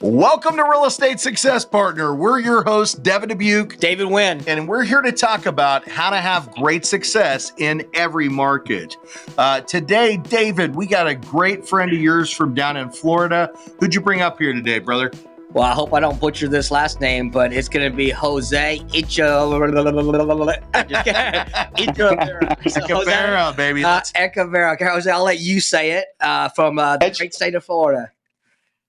Welcome to Real Estate Success Partner. We're your hosts, Devin Dubuc, David Wynn, and we're here to talk about how to have great success in every market. Today, David, we got a great friend of yours from down in Florida. Who'd you bring up here today, brother? Well, I hope I don't butcher this last name, but it's going to be Jose Echevarria. Echevarria, baby. Echevarria. Okay, Jose, I'll let you say it from the great state of Florida.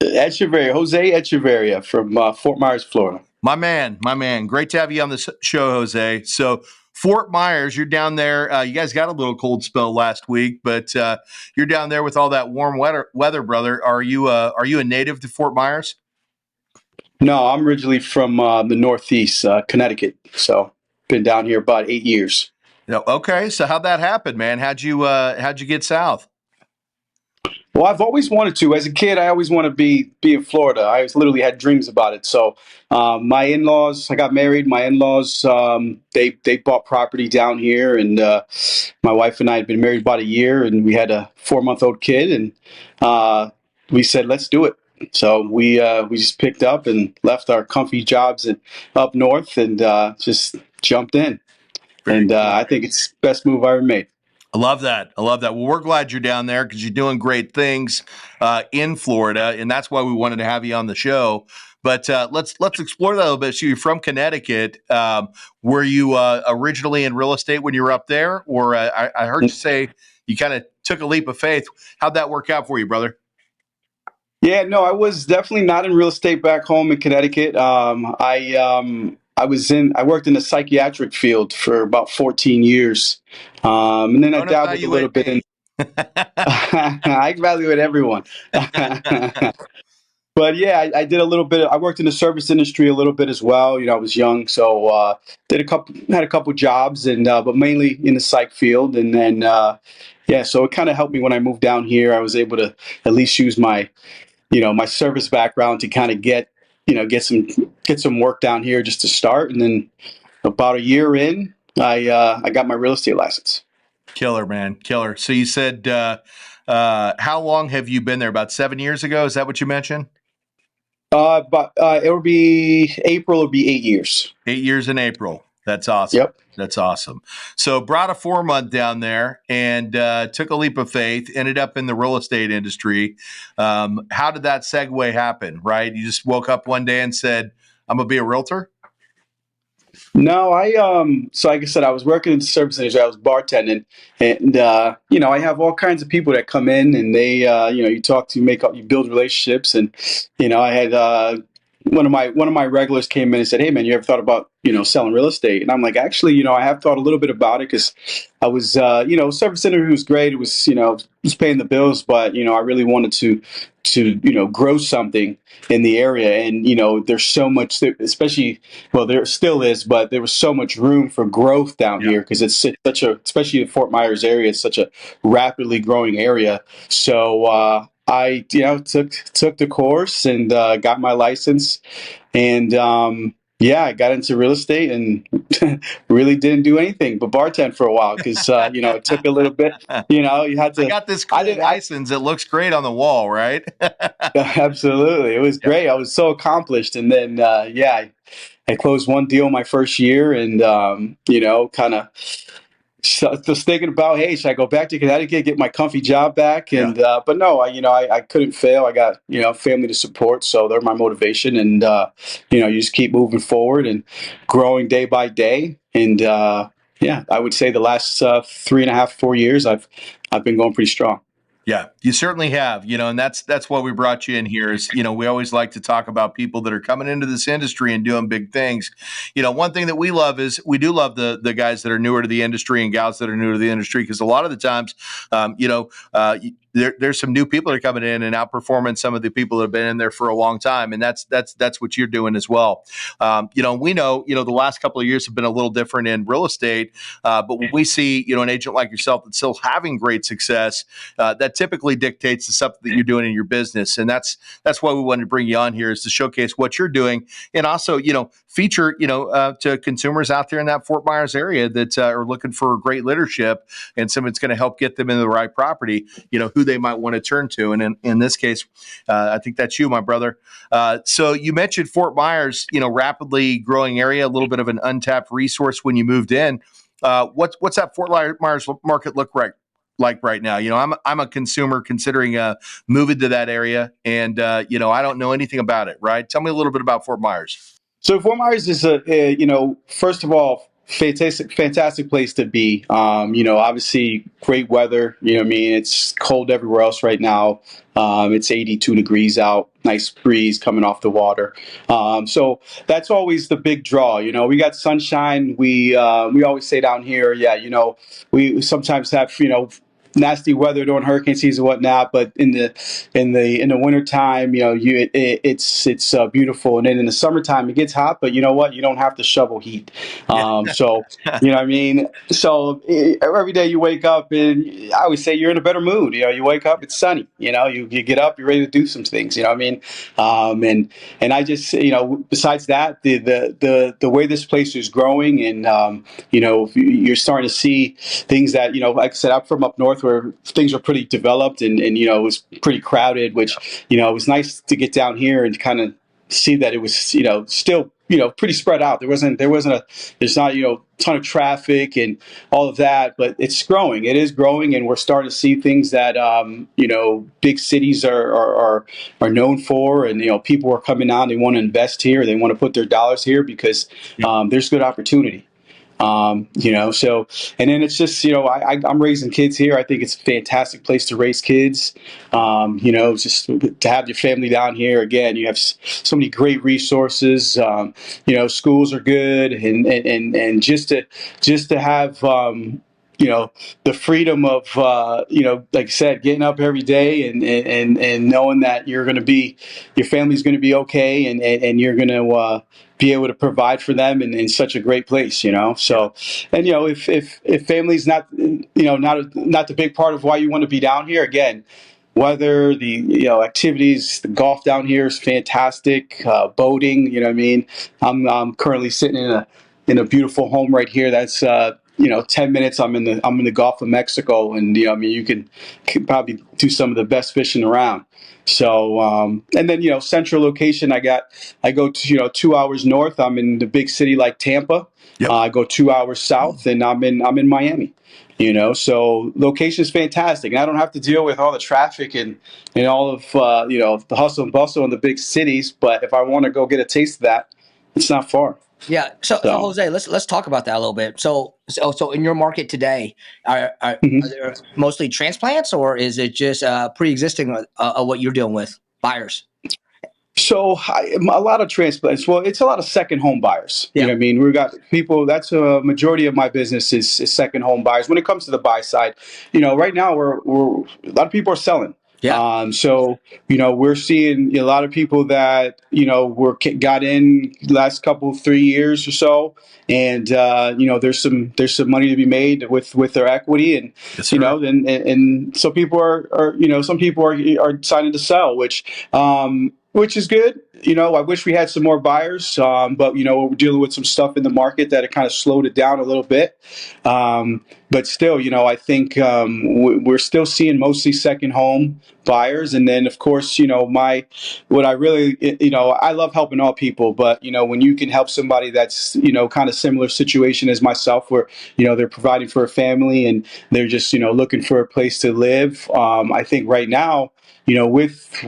Echevarria, Jose Echevarria from Fort Myers, Florida. My man. Great to have you on the show, Jose. So Fort Myers, you're down there. You guys got a little cold spell last week, but you're down there with all that warm weather, brother. Are you a native to Fort Myers? No, I'm originally from the Northeast, Connecticut. So been down here about 8 years. Okay. So how'd that happen, man? How'd you get south? Well, I've always wanted to. As a kid, I always wanted to be in Florida. I literally had dreams about it. So my in-laws, I got married. My in-laws, they bought property down here, and my wife and I had been married about a year, and we had a 4-month-old kid, and we said, let's do it. So we just picked up and left our comfy jobs up north and just jumped in. Very cool. I think it's the best move I ever made. I love that. Well, we're glad you're down there because you're doing great things in Florida, and that's why we wanted to have you on the show. But let's explore that a little bit. So you're from Connecticut. Were you originally in real estate when you were up there? Or I heard you say you kind of took a leap of faith. How'd that work out for you, brother? Yeah, no, I was definitely not in real estate back home in Connecticut. I worked in the psychiatric field for about 14 years. And then I dabbled a little bit in. I evaluate everyone. But yeah, I did a little bit. I worked in the service industry a little bit as well. I was young, so had a couple jobs, and but mainly in the psych field. And then so it kind of helped me when I moved down here. I was able to at least use my my service background to kind of get some work down here just to start. And then about a year in, I got my real estate license. Killer, man. Killer. So you said, how long have you been there? About 7 years ago? Is that what you mentioned? But it will be April. It'll be 8 years. 8 years in April. That's awesome. Yep. That's awesome. So brought a 4-month down there and took a leap of faith, ended up in the real estate industry. How did that segue happen, right? You just woke up one day and said, I'm going to be a realtor? No, so like I said, I was working in the service industry. I was bartending, and I have all kinds of people that come in, and they, you talk to, you build relationships, and I had one of my regulars came in and said, "Hey, man, you ever thought about selling real estate?" And I'm like, actually, I have thought a little bit about it because I was, service industry was great. It was, was paying the bills, but I really wanted to grow something in the area. And there's so much, especially, well, there still is, but there was so much room for growth down here because it's such a, especially the Fort Myers area, it's such a rapidly growing area. So I took the course and got my license, and I got into real estate and really didn't do anything but bartend for a while because it took a little bit. You had to. I got this cool license. It looks great on the wall, right? Absolutely, it was great. I was so accomplished, and then I closed one deal my first year, and kind of. So just thinking about, hey, should I go back to Connecticut, get my comfy job back? And but no, I couldn't fail. I got family to support, so they're my motivation. And you just keep moving forward and growing day by day. And I would say the last 3.5, 4 years, I've been going pretty strong. Yeah, you certainly have, and that's why we brought you in here is, we always like to talk about people that are coming into this industry and doing big things. One thing that we love is we do love the guys that are newer to the industry and gals that are newer to the industry, because a lot of the times, there's some new people that are coming in and outperforming some of the people that have been in there for a long time. And that's what you're doing as well. We know, the last couple of years have been a little different in real estate. But when we see, an agent like yourself that's still having great success, that typically dictates the stuff that you're doing in your business. And that's why we wanted to bring you on here, is to showcase what you're doing. And also, feature, to consumers out there in that Fort Myers area that are looking for great leadership and someone's going to help get them into the right property, who they might want to turn to. And in this case, I think that's you, my brother. So you mentioned Fort Myers, rapidly growing area, a little bit of an untapped resource when you moved in. What's that Fort Myers market look like right now? I'm a consumer considering moving to that area, and I don't know anything about it. Right? Tell me a little bit about Fort Myers. So Fort Myers is first of all, fantastic place to be. Obviously great weather. You know what I mean? It's cold everywhere else right now. It's 82 degrees out, nice breeze coming off the water. So that's always the big draw. We got sunshine. We always say down here, yeah, we sometimes have, nasty weather during hurricane season and whatnot, but in the wintertime, it's beautiful. And then in the summertime it gets hot, but you know what? You don't have to shovel heat. Yeah. So you know what I mean? So every day you wake up, and I always say you're in a better mood. You wake up, it's sunny. You get up, you're ready to do some things. You know what I mean? And I just, besides that, the way this place is growing, and you're starting to see things that, like I said, I'm from up north where things are pretty developed, and it was pretty crowded, which, it was nice to get down here and kind of see that it was, still, pretty spread out. There's not, ton of traffic and all of that, but it's growing. It is growing, and we're starting to see things that, big cities are known for, and, people are coming out, they want to invest here, they want to put their dollars here because there's good opportunity. So, and then it's just, I'm raising kids here. I think it's a fantastic place to raise kids. Just to have your family down here. Again, you have so many great resources. Schools are good, and just to have, the freedom of, like I said, getting up every day and knowing that your family's going to be okay, and you're going to, be able to provide for them in such a great place, So, and if family's not the big part of why you want to be down here, again, weather, the activities, the golf down here is fantastic. Boating, you know what I mean. I'm currently sitting in a beautiful home right here. That's 10 minutes. I'm in the Gulf of Mexico, and you can probably do some of the best fishing around. So, and then, central location, I go to, 2 hours north. I'm in the big city like Tampa. Yep. I go 2 hours south, and I'm in Miami. So location is fantastic, and I don't have to deal with all the traffic and all of the hustle and bustle in the big cities. But if I want to go get a taste of that, it's not far. Yeah. So Jose, let's talk about that a little bit. So in your market today, are there mostly transplants, or is it just pre-existing what you're dealing with, buyers? So a lot of transplants. Well, it's a lot of second home buyers. Yeah. You know what I mean? We've got people. That's a majority of my business is second home buyers. When it comes to the buy side, right now we're a lot of people are selling. Yeah. So we're seeing a lot of people that got in the last 3 years or so, and there's some money to be made with their equity, and Yes, sir. and some people are some people are signing to sell, which is good. I wish we had some more buyers, but we're dealing with some stuff in the market that it kind of slowed it down a little bit. But still, I think we're still seeing mostly second home buyers. And then, of course, what I really, I love helping all people, but, when you can help somebody that's, kind of similar situation as myself, where, they're providing for a family and they're just, looking for a place to live. I think right now, with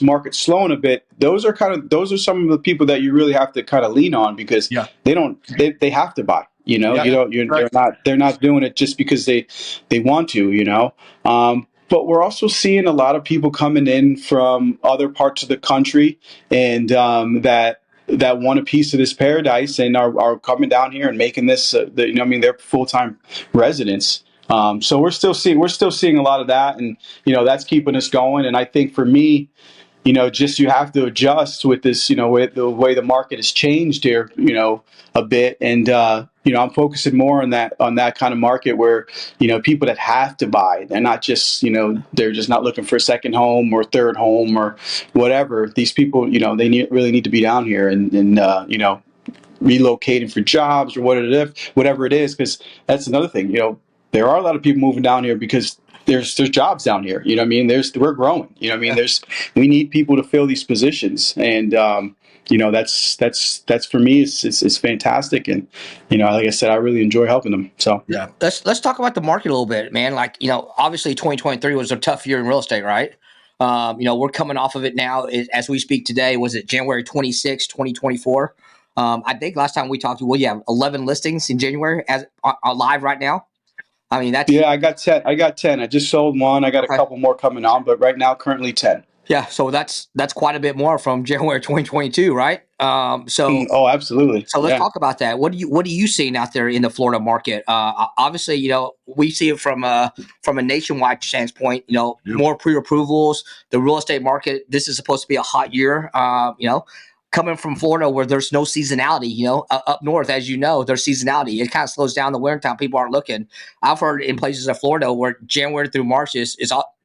market slowing a bit, those are some of the people that you really have to kind of lean on, because they have to buy. Right. They're not doing it just because they want to. But we're also seeing a lot of people coming in from other parts of the country, and that want a piece of this paradise and are coming down here and making this they're full-time residents. So we're still seeing a lot of that, and that's keeping us going. And I think for me, just you have to adjust with this, with the way the market has changed here, a bit. And I'm focusing more on that kind of market where people that have to buy, they're not just they're just not looking for a second home or third home or whatever. These people, they really need to be down here and relocating for jobs or whatever it is, because that's another thing. There are a lot of people moving down here because there's jobs down here. You know what I mean? We're growing. You know what I mean? We need people to fill these positions, and that's for me. It's fantastic, and like I said, I really enjoy helping them. So Yeah. Let's talk about the market a little bit, man. Like, obviously 2023 was a tough year in real estate, right? We're coming off of it now as we speak today. Was it January 26, 2024? I think last time we talked, 11 listings in January as are live right now. I mean, that's yeah, I got 10. I just sold one. I got a okay. couple more coming on, but right now, currently 10. Yeah, so that's quite a bit more from January 2022, right? Oh, absolutely. So let's Yeah. talk about that. What are you seeing out there in the Florida market? Obviously, we see it from a nationwide standpoint. More pre-approvals. The real estate market. This is supposed to be a hot year. Coming from Florida where there's no seasonality. Up north, as you know, there's seasonality. It kind of slows down the wintertime. People aren't looking. I've heard in places of Florida where January through March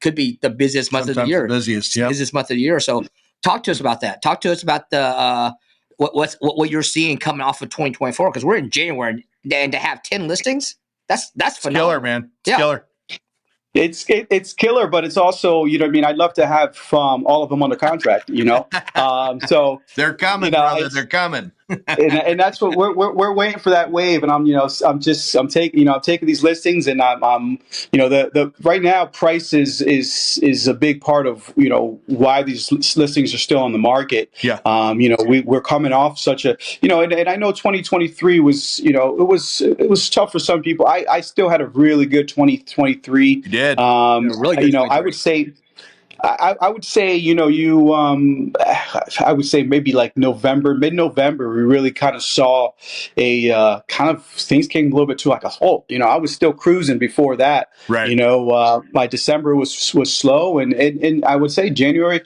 could be the busiest month of the year. The busiest, yeah. Busiest month of the year. So talk to us about that. Talk to us about the. What you're seeing coming off of 2024, because we're in January, and to have 10 listings, that's phenomenal. Killer, man. It's killer. It's killer, but it's also, you know what I mean? I'd love to have all of them under contract, so they're coming, brother. They're coming. and that's what we're waiting for, that wave. And I'm taking these listings, and I'm the right now price is a big part of why these listings are still on the market. Yeah. We're coming off such a and I know 2023 was it was tough for some people. I still had a really good 2023. You did. Really good. I would say. I would say, I would say maybe like mid-November, we really kind of saw a kind of things came a little bit to like a halt. I was still cruising before that. Right. My December was slow, and I would say January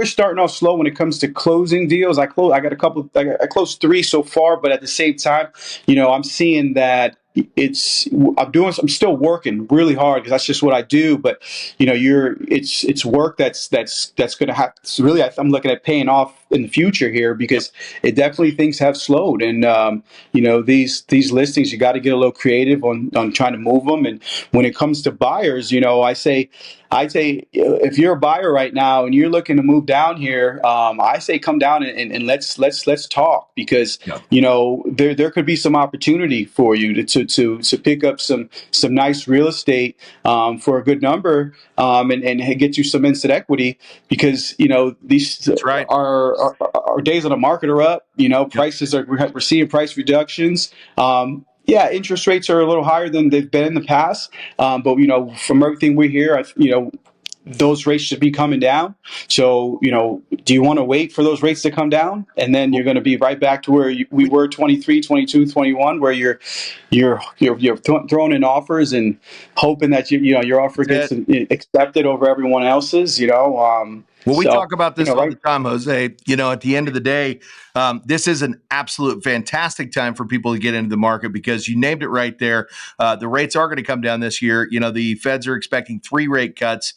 starting off slow when it comes to closing deals. I closed 3 so far, but at the same time, I'm seeing that I'm still working really hard because that's just what I do. But it's work that's going to have. Really, I'm looking at paying off in the future here, because it definitely things have slowed. And these listings, you got to get a little creative on trying to move them. And when it comes to buyers, I say if you're a buyer right now and you're looking to move down here, I say come down and let's talk, because there could be some opportunity for you to pick up some nice real estate for a good number, and get you some instant equity, because these our days on the market are up. Prices we're seeing price reductions. Interest rates are a little higher than they've been in the past, but from everything we hear, those rates should be coming down. So, do you want to wait for those rates to come down? And then you're going to be right back to where we were 23, 22, 21, where you're throwing in offers and hoping that your offer gets accepted over everyone else's. We talk about this all the time, Jose. At the end of the day, this is an absolute fantastic time for people to get into the market, because you named it right there. The rates are going to come down this year. The Feds are expecting 3 rate cuts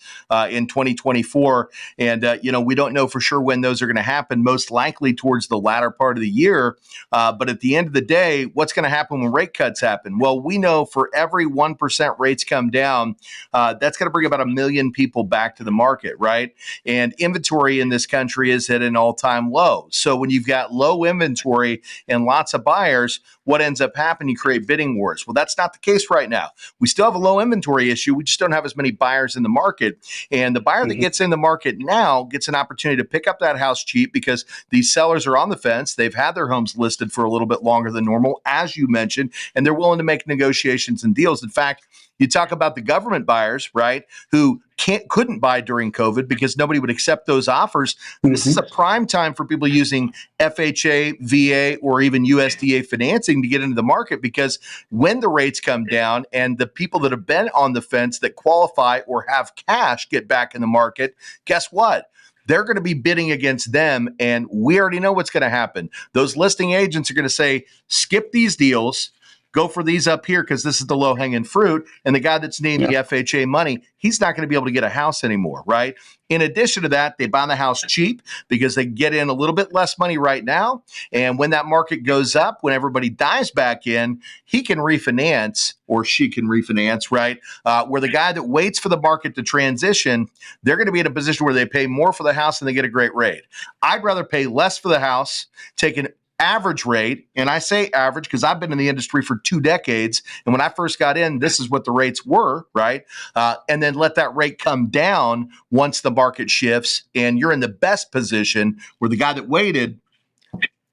in 2024. And, we don't know for sure when those are going to happen, most likely towards the latter part of the year. But at the end of the day, what's going to happen when rate cuts happen? Well, we know for every 1% rates come down, that's going to bring about 1 million people back to the market, right? And inventory in this country is at an all-time low. So when you've got low inventory and lots of buyers, what ends up happening? You create bidding wars. Well, that's not the case right now. We still have a low inventory issue. We just don't have as many buyers in the market. And the buyer that gets in the market now gets an opportunity to pick up that house cheap, because these sellers are on the fence. They've had their homes listed for a little bit longer than normal, as you mentioned, and they're willing to make negotiations and deals. In fact, you talk about the government buyers, right, who couldn't buy during COVID because nobody would accept those offers. This is a prime time for people using FHA, VA, or even USDA financing to get into the market, because when the rates come down and the people that have been on the fence that qualify or have cash get back in the market, guess what? They're going to be bidding against them, and we already know what's going to happen. Those listing agents are going to say, skip these deals. go for these up here because this is the low hanging fruit. And the guy that's named the FHA money, he's not going to be able to get a house anymore, right? In addition to that, they buy the house cheap because they get in a little bit less money right now. And when that market goes up, when everybody dives back in, he can refinance or she can refinance, right? Where the guy that waits for the market to transition, they're going to be in a position where they pay more for the house and they get a great rate. I'd rather pay less for the house, take an average rate, and I say average because I've been in the industry for 2 decades, and when I first got in, this is what the rates were, right? And then let that rate come down once the market shifts, and you're in the best position where the guy that waited,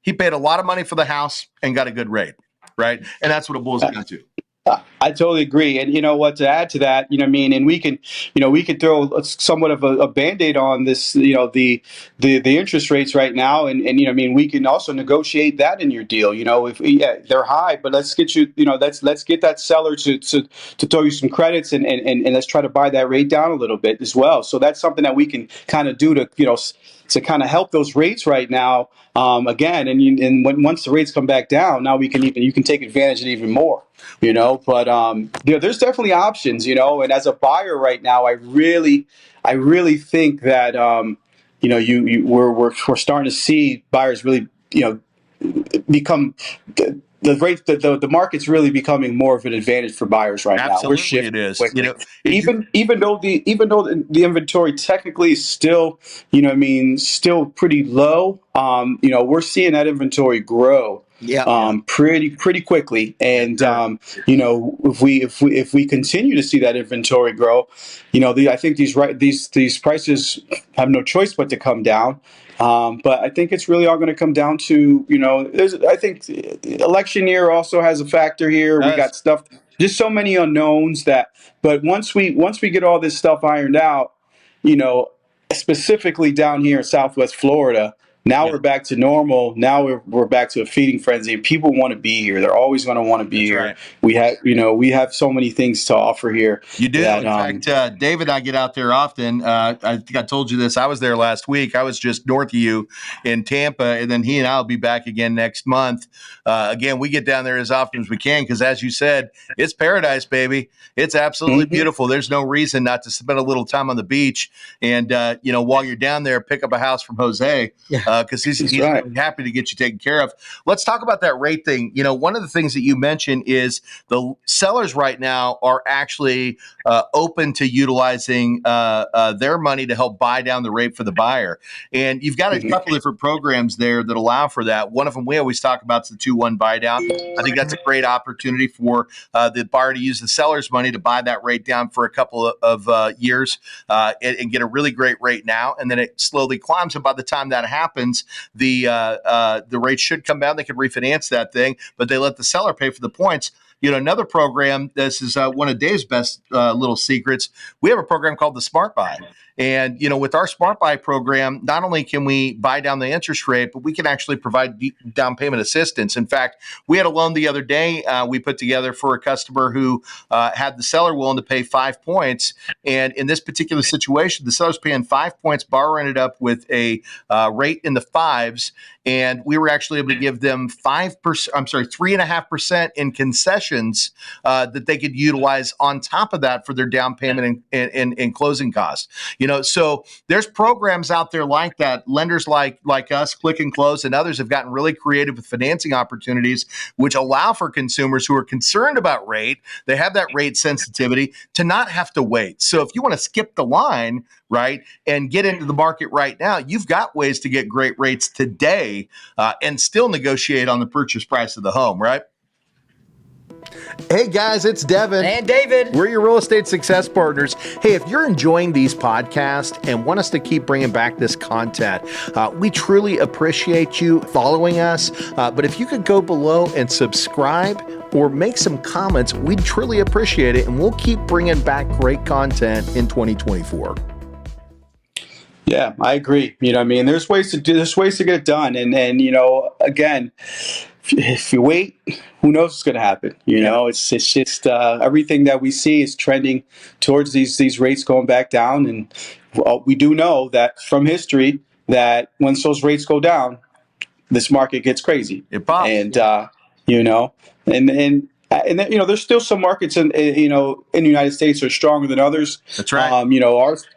he paid a lot of money for the house and got a good rate, right? And that's what it boils down to. I totally agree. And you know what, to add to that, you know what I mean, and we can throw somewhat of a Band-Aid on this, the interest rates right now. And you know what I mean, we can also negotiate that in your deal. If they're high, but let's get you, let's get that seller to throw you some credits and let's try to buy that rate down a little bit as well. So that's something that we can kind of do to kind of help those rates right now. Again, once the rates come back down, now you can take advantage of it even more. But there's definitely options, and as a buyer right now, I really think that we're starting to see buyers really become the market's really becoming more of an advantage for buyers right now. We're Absolutely, shifting it is. quickly. Even though the inventory technically is still still pretty low, we're seeing that inventory grow pretty quickly. And if we continue to see that inventory grow, I think these prices have no choice but to come down. But I think it's really all going to come down to, I think election year also has a factor here. We got stuff, just so many unknowns but once we get all this stuff ironed out, specifically down here in Southwest Florida, now we're back to normal. Now we're back to a feeding frenzy. People want to be here. They're always going to want to be here. Right. We have so many things to offer here. You do. In fact, Dave and I get out there often. I think I told you this. I was there last week. I was just north of you in Tampa, and then he and I will be back again next month. Again, we get down there as often as we can because, as you said, it's paradise, baby. It's absolutely beautiful. There's no reason not to spend a little time on the beach. And, while you're down there, pick up a house from Jose. Because he's really happy to get you taken care of. Let's talk about that rate thing. One of the things that you mentioned is the sellers right now are actually open to utilizing their money to help buy down the rate for the buyer. And you've got a couple different programs there that allow for that. One of them we always talk about is the 2-1 buy down. I think that's a great opportunity for the buyer to use the seller's money to buy that rate down for a couple of years and get a really great rate now. And then it slowly climbs. And by the time that happens, the rate should come down. They can refinance that thing, but they let the seller pay for the points. Another program, this is one of Dave's best little secrets. We have a program called the Smart Buy. And, with our Smart Buy program, not only can we buy down the interest rate, but we can actually provide down payment assistance. In fact, we had a loan the other day we put together for a customer who had the seller willing to pay 5 points. And in this particular situation, the seller's paying 5 points, borrower ended up with a rate in the fives. And we were actually able to give them 3.5% in concessions that they could utilize on top of that for their down payment and closing costs. So there's programs out there like that. Lenders like us, Click and Close, and others have gotten really creative with financing opportunities, which allow for consumers who are concerned about rate, they have that rate sensitivity, to not have to wait. So if you want to skip the line, right, and get into the market right now, you've got ways to get great rates today and still negotiate on the purchase price of the home, right? Hey guys, it's Devin and David. We're your real estate success partners. Hey, if you're enjoying these podcasts and want us to keep bringing back this content, we truly appreciate you following us. But if you could go below and subscribe or make some comments, we'd truly appreciate it. And we'll keep bringing back great content in 2024. Yeah, I agree. There's ways to get it done. And again, if you wait, who knows what's going to happen? It's just everything that we see is trending towards these rates going back down. And we do know that from history that once those rates go down, this market gets crazy. It pops. And and And then, there's still some markets in the United States are stronger than others. That's right.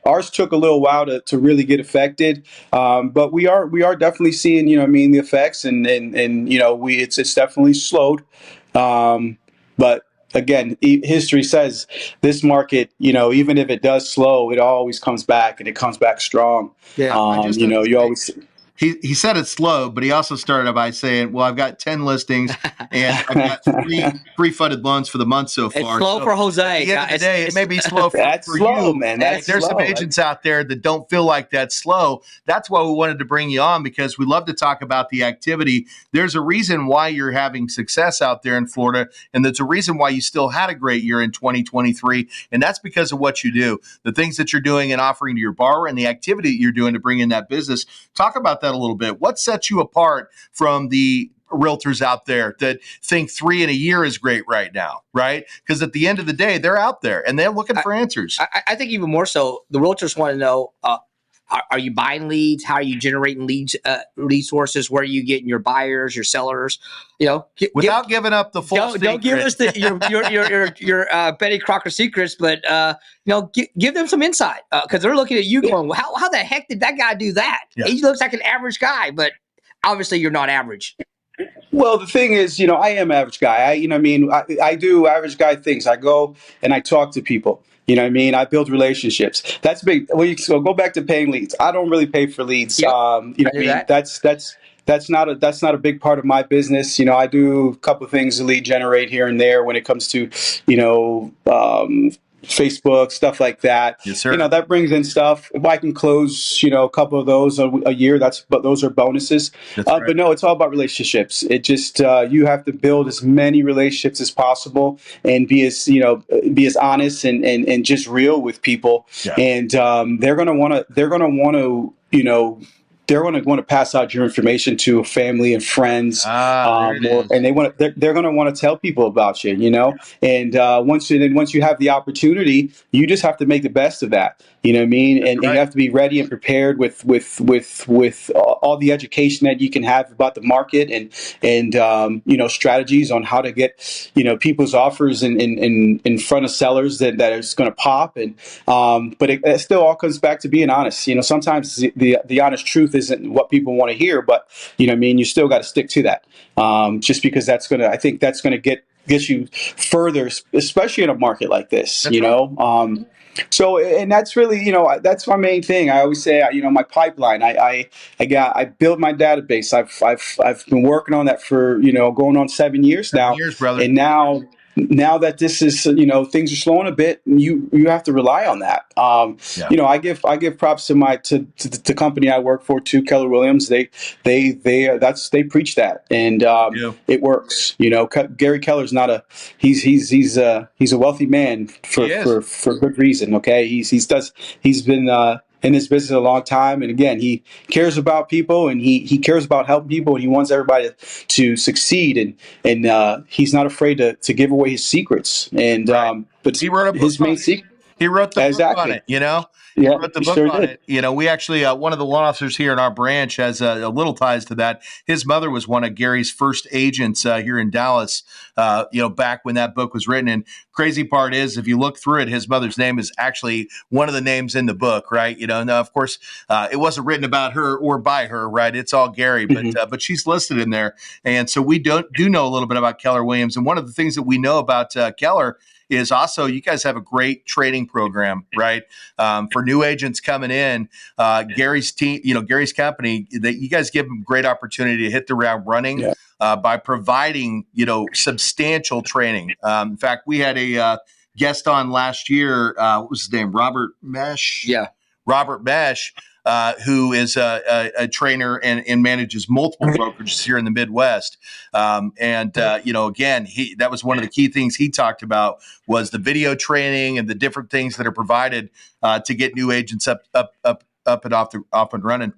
Ours took a little while to really get affected, but we are definitely seeing the effects, and it's definitely slowed, but again, history says this market, even if it does slow, it always comes back, and it comes back strong. Yeah. I just have to You say, always. he said it's slow, but he also started by saying, "Well, I've got 10 listings and I've got three funded loans for the month so It's far." slow So for Jose. at the end of the day, it may be slow That's for slow, you. man. And That's there's some slow. agents out there that don't feel like that's slow. That's why we wanted to bring you on, because we love to talk about the activity. There's a reason why you're having success out there in Florida, and there's a reason why you still had a great year in 2023, and that's because of what you do, the things that you're doing and offering to your borrower, and the activity that you're doing to bring in that business. Talk about that a little bit. What sets you apart from the realtors out there that think 3 in a year is great right now, right? Because at the end of the day, they're out there and they're looking for answers. I think even more so, the realtors want to know: are you buying leads? How are you generating leads? Lead sources? Where are you getting your buyers, your sellers? Without giving up the full secret. Don't give us your Betty Crocker secrets, but give them some insight, because they're looking at you going, well, how the heck did that guy do that? Yeah. He looks like an average guy, but obviously you're not average. Well, the thing is, I am average guy. I do average guy things. I go and I talk to people. I build relationships. That's big. So go back to paying leads. I don't really pay for leads. Yep. I do that. That's not a big part of my business. I do a couple of things to lead generate here and there when it comes to, Facebook, stuff like that. Yes, sir. That brings in stuff. If I can close, a couple of those a year, but those are bonuses. That's right. But no, it's all about relationships. It just, you have to build as many relationships as possible and be as honest and just real with people. Yeah. And they're going to want to pass out your information to family and friends, There it is. and they're going to want to tell people about you, And once you have the opportunity, you just have to make the best of that. You know what I mean? And Right. you have to be ready and prepared with all the education that you can have about the market and strategies on how to get people's offers in front of sellers that is going to pop. And but it still all comes back to being honest. Sometimes the honest truth isn't what people want to hear, but you still got to stick to that. Just because I think that's gonna get you further, especially in a market like this. That's right. So, and that's really, that's my main thing. I always say, my pipeline. I built my database. I've been working on that for going on 7 years now. 7 years, brother. And now that this is, things are slowing a bit, you have to rely on that. Yeah. I give props to the company I work for, to Keller Williams. They preach that, and Yeah. it works. Gary Keller's not he's a wealthy man He is. for good reason. Okay, he's been in this business a long time, and again, he cares about people, and he cares about helping people, and he wants everybody to succeed, and he's not afraid to give away his secrets. And Right. but He wrote a book his on main it. secret. He wrote the book on Exactly. it, He Yeah, wrote the he book sure on did. it. We actually, one of the loan officers here in our branch has a little ties to that. His mother was one of Gary's first agents here in Dallas, back when that book was written. And crazy part is, if you look through it, his mother's name is actually one of the names in the book, right? Now, of course, it wasn't written about her or by her, right? It's all Gary, but she's listed in there. And so we do know a little bit about Keller Williams. And one of the things that we know about Keller is also, you guys have a great training program, right? For new agents coming in, Gary's team, Gary's company, that you guys give them great opportunity to hit the ground running. Yeah. By providing, substantial training. In fact, we had a guest on last year. What was his name? Robert Mesh. Yeah. Robert Mesh, who is a trainer and manages multiple brokerages here in the Midwest. Again, that was one of the key things he talked about, was the video training and the different things that are provided to get new agents up and off and running.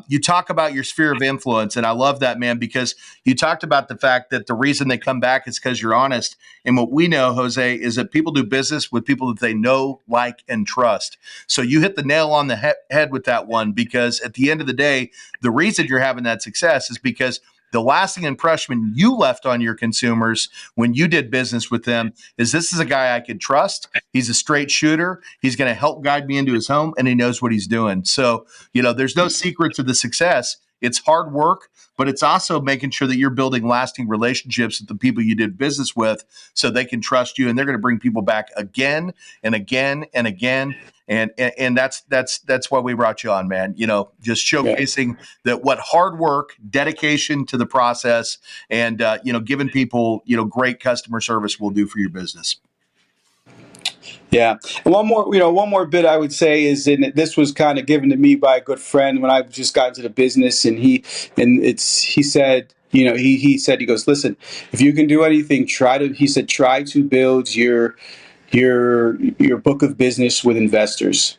You talk about your sphere of influence, and I love that, man, because you talked about the fact that the reason they come back is because you're honest. And what we know, Jose, is that people do business with people that they know, like, and trust. So you hit the nail on the head with that one, because at the end of the day, the reason you're having that success is because the lasting impression you left on your consumers when you did business with them is this is a guy I could trust. He's a straight shooter. He's going to help guide me into his home, and he knows what he's doing. So, there's no secret to the success. It's hard work, but it's also making sure that you're building lasting relationships with the people you did business with so they can trust you, and they're going to bring people back again and again and again. And that's why we brought you on, man. Just showcasing that what hard work, dedication to the process, and giving people great customer service will do for your business. Yeah. And one more bit I would say is, and this was kind of given to me by a good friend when I just got into the business, and he said, he goes, listen, if you can do anything, try to build your book of business with investors.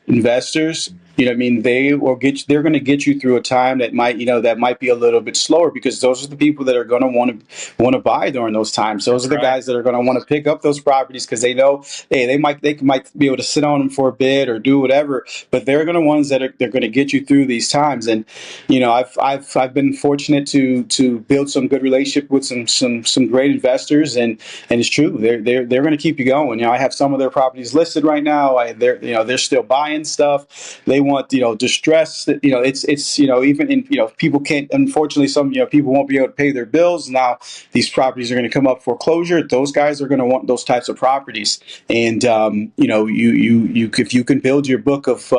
They're going to get you through a time that might be a little bit slower, because those are the people that are going to want to buy during those times. Those are the guys that are going to want to pick up those properties, because they know, hey, they might be able to sit on them for a bit or do whatever, but they're going to ones that they're going to get you through these times. And I've been fortunate to build some good relationship with some great investors, and it's true, they're going to keep you going. I have some of their properties listed right now. They're still buying stuff. They want distress. It's even in people can't. Unfortunately, some people won't be able to pay their bills. Now these properties are going to come up foreclosure. Those guys are going to want those types of properties. And you if you can build your book of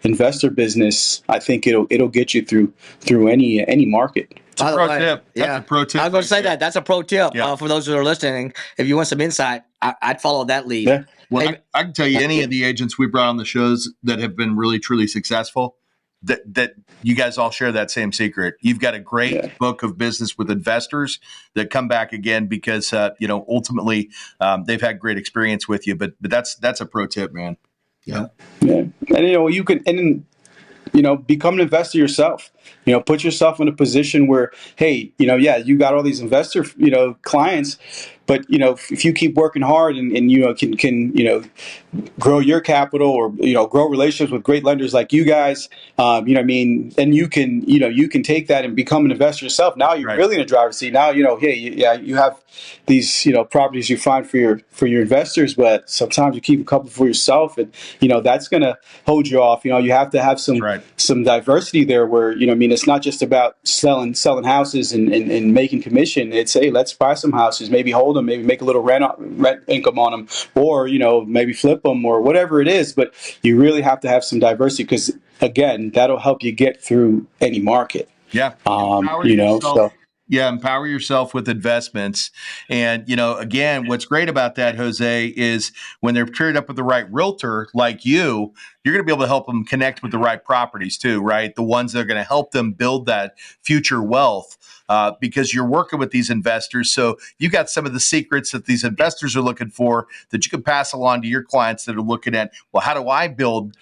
investor business, I think it'll get you through any market. It's a pro tip. That's a pro tip. I was going to say that. That's a pro tip for those who are listening. If you want some insight, I'd follow that lead. Yeah. Well, I can tell you, any of the agents we brought on the shows that have been really, truly successful, that you guys all share that same secret. You've got a great book of business with investors that come back again because, ultimately they've had great experience with you. But that's a pro tip, man. Yeah. And, you can, become an investor yourself. Put yourself in a position where, hey, you got all these investor, clients, but if you keep working hard and can grow your capital, or grow relationships with great lenders like you guys, then you can take that and become an investor yourself. Now you're really in a driver's seat. Now hey, you have these properties you find for your investors, but sometimes you keep a couple for yourself, and that's going to hold you off. You have to have some diversity there, where it's not just about selling houses and making commission. It's, hey, let's buy some houses, maybe hold them, maybe make a little rent income on them, or maybe flip them, or whatever it is. But you really have to have some diversity, because again, that'll help you get through any market. Yeah. Empower yourself with investments. And, again, what's great about that, Jose, is when they're paired up with the right realtor like you're going to be able to help them connect with the right properties too, right? The ones that are going to help them build that future wealth, because you're working with these investors. So you got some of the secrets that these investors are looking for that you can pass along to your clients that are looking at, well, how do I build,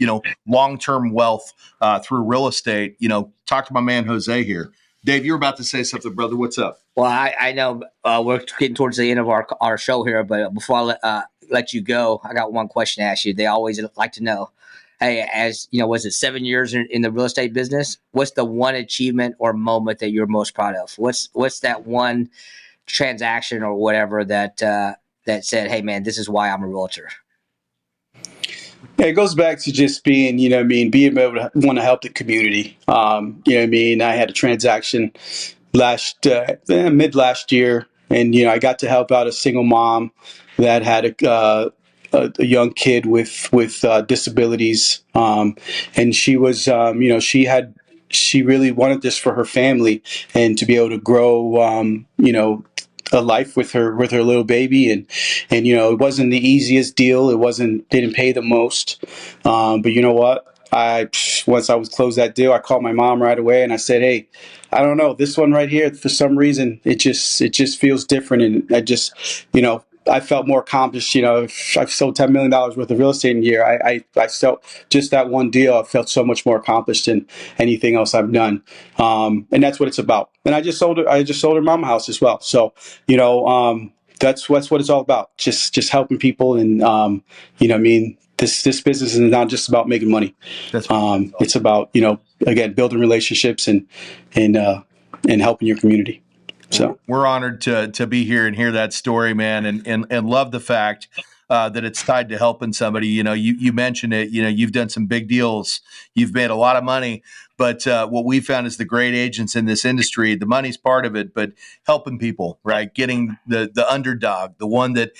long-term wealth through real estate? Talk to my man, Jose here. Dave, you're about to say something, brother. What's up? Well, I know we're getting towards the end of our show here, but before I let you go, I got one question to ask you. They always like to know, hey, as was it 7 years in the real estate business? What's the one achievement or moment that you're most proud of? What's that one transaction or whatever that said, hey, man, this is why I'm a realtor? Yeah, it goes back to just being, being able to want to help the community. I had a transaction mid last year, and I got to help out a single mom that had a young kid with disabilities, and she was, she really wanted this for her family, and to be able to grow, a life with her little baby, and it wasn't the easiest deal. Didn't pay the most, but you know what? Once I was closed that deal, I called my mom right away, and I said, hey, I don't know, this one right here, for some reason it just feels different, and I felt more accomplished. If I've sold $10 million worth of real estate in a year, I felt just that one deal, I felt so much more accomplished than anything else I've done. And that's what it's about. And I just sold her mom house as well. So, that's what it's all about. Just helping people. And, this business is not just about making money. It's about, again, building relationships and helping your community. So we're honored to be here and hear that story, man, and love the fact that it's tied to helping somebody. You mentioned it. You've done some big deals. You've made a lot of money. But what we found is the great agents in this industry, the money's part of it, but helping people, right? Getting the underdog, the one that,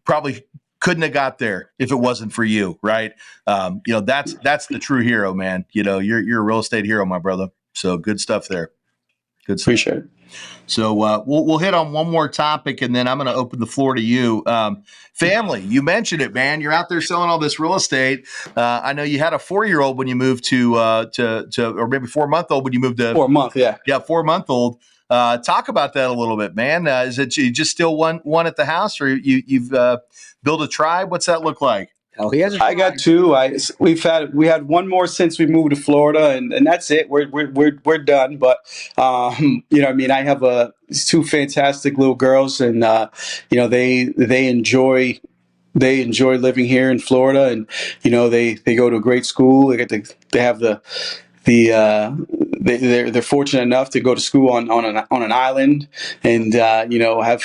probably couldn't have got there if it wasn't for you, right? That's the true hero, man. You're a real estate hero, my brother. So good stuff there. Good stuff. appreciate it. So we'll hit on one more topic, and then I'm going to open the floor to you. Family, you mentioned it, man. You're out there selling all this real estate. I know you had a 4-year-old when you moved to or maybe 4-month-old when you moved to 4 month, yeah. 4-month-old. Talk about that a little bit, man. Is it you just still one at the house, or you've built a tribe? What's that look like? Oh, he has a I got two. We had one more since we moved to Florida, and that's it. We're done. But I have two fantastic little girls, and they enjoy living here in Florida, and they go to a great school. They have they're fortunate enough to go to school on an island, and have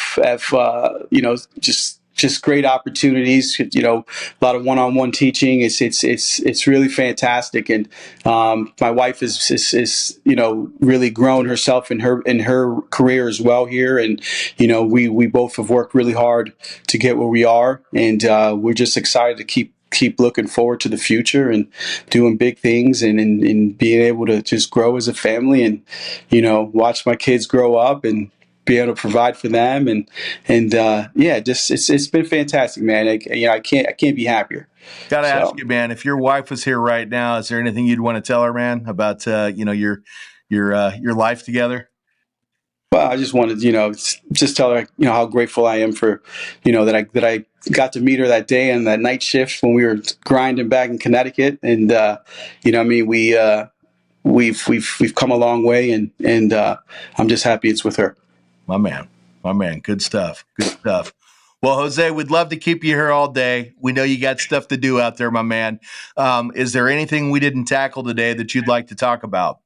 just great opportunities. A lot of one-on-one teaching. It's really fantastic, and my wife is really grown herself in her career as well here, and we both have worked really hard to get where we are, and we're just excited to keep looking forward to the future and doing big things, and being able to just grow as a family, and watch my kids grow up and be able to provide for them, and just it's been fantastic, man. I can't be happier. Got to ask you, man, if your wife was here right now, is there anything you'd want to tell her, man, about your life together? Well, I just wanted, just tell her, how grateful I am for, that I got to meet her that day and that night shift when we were grinding back in Connecticut, and we've come a long way, and I'm just happy it's with her. My man. Good stuff. Well, Jose, we'd love to keep you here all day. We know you got stuff to do out there, my man. Is there anything we didn't tackle today that you'd like to talk about?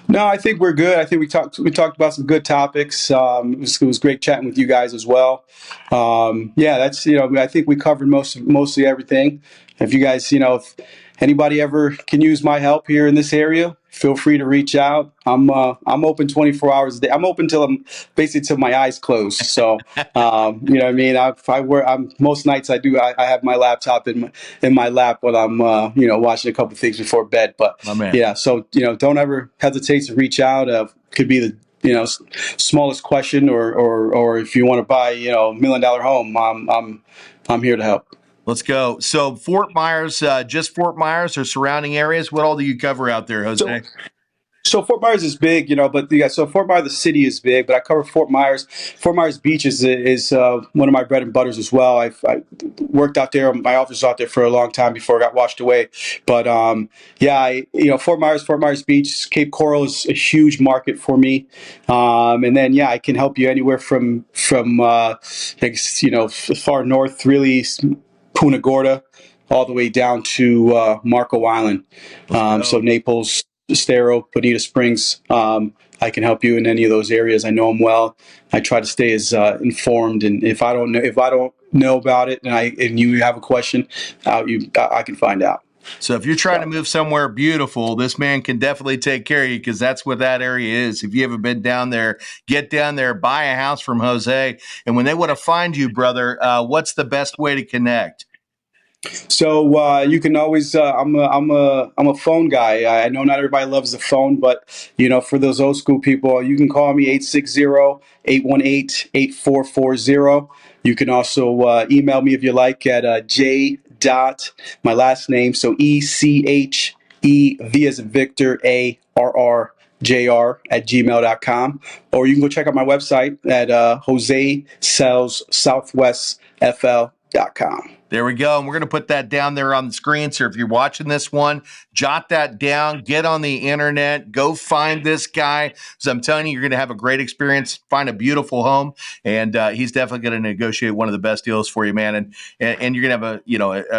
No, I think we're good. I think we talked about some good topics. It was great chatting with you guys as well. That's I think we covered mostly everything. If you guys, if anybody ever can use my help here in this area, feel free to reach out. I'm open 24 hours a day. I'm open till my eyes closed. So most nights I have my laptop in my lap while I'm watching a couple things before bed. But so don't ever hesitate to reach out. Could be the smallest question, or if you want to buy $1 million home, I'm here to help. Let's go. So Fort Myers, just Fort Myers or surrounding areas? What all do you cover out there, Jose? So Fort Myers is big, but so Fort Myers, the city is big, but I cover Fort Myers. Fort Myers Beach is one of my bread and butters as well. I worked out there. My office was out there for a long time before I got washed away. But Fort Myers Beach, Cape Coral is a huge market for me. And then I can help you anywhere from far north, really, Punta Gorda, all the way down to Marco Island. So Naples, Estero, Bonita Springs. I can help you in any of those areas. I know them well. I try to stay as informed, and if I don't know about it, and you have a question, I can find out. So if you're trying to move somewhere beautiful, this man can definitely take care of you, because that's what that area is. If you haven't been down there, get down there, buy a house from Jose. And when they want to find you, brother, what's the best way to connect? So you can always. I'm a phone guy. I know not everybody loves the phone, but for those old school people, you can call me 860-818-8440. You can also email me if you like at j. my last name, so ECHEV as in Victor ARRJR @gmail.com, or you can go check out my website at josesalessouthwestfl.com. There we go. And we're going to put that down there on the screen. So if you're watching this one, jot that down, get on the internet, go find this guy. So I'm telling you, you're going to have a great experience, find a beautiful home. And he's definitely going to negotiate one of the best deals for you, man. And you're going to have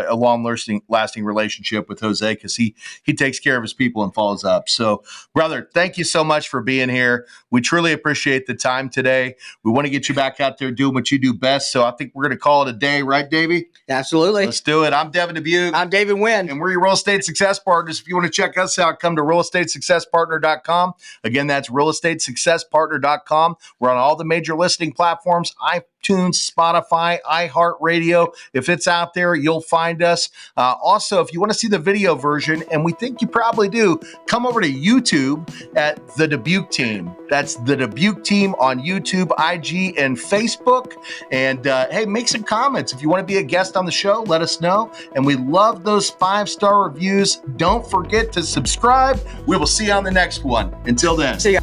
a long lasting relationship with Jose because he takes care of his people and follows up. So brother, thank you so much for being here. We truly appreciate the time today. We want to get you back out there doing what you do best. So I think we're going to call it a day, right, Davey? Absolutely. Let's do it. I'm Devin Dubuc. I'm David Wynn. And we're your real estate success partners. If you want to check us out, come to realestatesuccesspartner.com. Again, that's realestatesuccesspartner.com. We're on all the major listing platforms, iTunes, Spotify, iHeartRadio. If it's out there, you'll find us. Also, if you want to see the video version, and we think you probably do, come over to YouTube at The Dubuc Team. That's The Dubuc Team on YouTube, IG, and Facebook. And hey, make some comments. If you want to be a guest on the show, let us know. And we love those 5-star reviews. Don't forget to subscribe. We will see you on the next one. Until then. See ya.